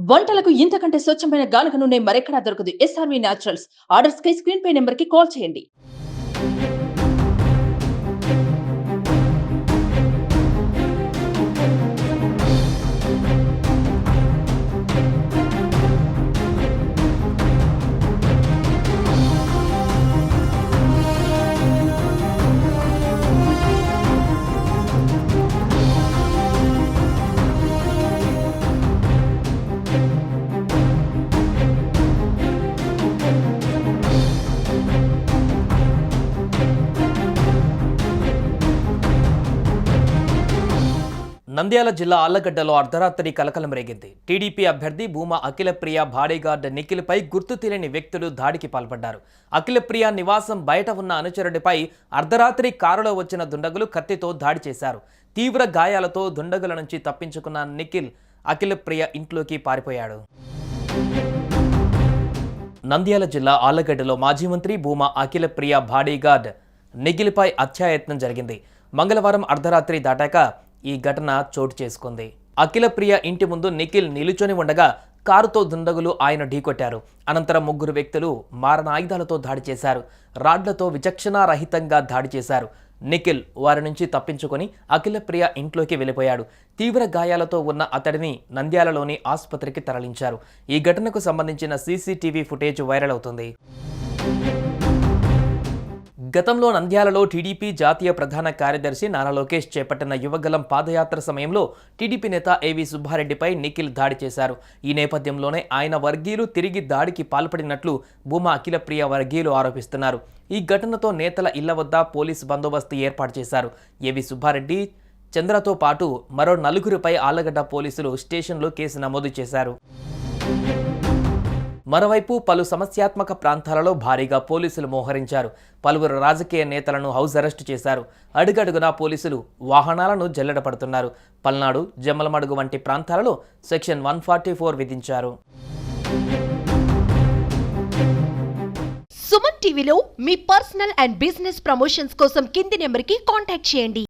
వంటలకు ఇంతకంటే స్వచ్ఛమైన గానుగ నూనె మరెక్కడా దొరకదు. SRV naturals. ఆర్డర్స్ కై స్క్రీన్ పై నెంబర్ కి కాల్ చేయండి. నంద్యాల జిల్లా ఆళ్లగడ్డలో అర్ధరాత్రి కలకలం రేగింది. టీడీపీ అభ్యర్థి భూమా అఖిలప్రియ బాడీగార్డ్ నిఖిల్పై గుర్తు తెలియని వ్యక్తులు దాడికి పాల్పడ్డారు. అఖిలప్రియ నివాసం బయట ఉన్న అనుచరుడిపై అర్ధరాత్రి కారులో వచ్చిన దుండగులు కత్తితో దాడి చేశారు. తీవ్ర గాయాలతో దుండగుల నుంచి తప్పించుకున్న నిఖిల్ అఖిలప్రియ ఇంట్లోకి పారిపోయాడు. నంద్యాల జిల్లా ఆళ్లగడ్డలో మాజీ మంత్రి భూమా అఖిలప్రియ బాడీగార్డ్ నిఖిల్పై హత్యాయత్నం జరిగింది. మంగళవారం అర్ధరాత్రి దాటాక ఈ ఘటన చోటు చేసుకుంది. అఖిలప్రియ ఇంటి ముందు నిఖిల్ నిలుచొని ఉండగా కారుతో దుండగులు ఆయన ఢీకొట్టారు. అనంతరం ముగ్గురు వ్యక్తులు మారణాయుధాలతో దాడి చేశారు. రాడ్లతో విచక్షణారహితంగా దాడి చేశారు. నిఖిల్ వారి నుంచి తప్పించుకొని అఖిలప్రియ ఇంట్లోకి వెళ్ళిపోయాడు. తీవ్ర గాయాలతో ఉన్న అతడిని నంద్యాలలోని ఆసుపత్రికి తరలించారు. ఈ ఘటనకు సంబంధించిన సీసీటీవీ ఫుటేజ్ వైరల్ అవుతుంది. గతంలో నంద్యాలలో టీడీపీ జాతీయ ప్రధాన కార్యదర్శి నారా లోకేష్ చేపట్టిన యువగలం పాదయాత్ర సమయంలో టీడీపీ నేత ఏవి సుబ్బారెడ్డిపై నిఖిల్ దాడి చేశారు. ఈ నేపథ్యంలోనే ఆయన వర్గీయులు తిరిగి దాడికి పాల్పడినట్లు భూమా అఖిలప్రియ వర్గీయులు ఆరోపిస్తున్నారు. ఈ ఘటనతో నేతల ఇళ్ల వద్ద పోలీసు బందోబస్తు ఏర్పాటు చేశారు. ఏవి సుబ్బారెడ్డి, చంద్రతో పాటు మరో నలుగురిపై ఆళ్లగడ్డ పోలీసులు స్టేషన్లో కేసు నమోదు చేశారు. మరోవైపు పలు సమస్యాత్మక ప్రాంతాలలో భారీగా పోలీసులు మోహరించారు. పలువురు రాజకీయ నేతలను హౌస్ అరెస్టు చేశారు. అడుగడుగునా పోలీసులు వాహనాలను జల్లెడపడుతున్నారు. పల్నాడు, జమ్మలమడుగు వంటి ప్రాంతాలలో సెక్షన్ 144 విధించారు. సుమన్ టీవీలో మీ పర్సనల్ అండ్ బిజినెస్ ప్రమోషన్స్ కోసం కింది నెంబర్కి కాంటాక్ట్ చేయండి.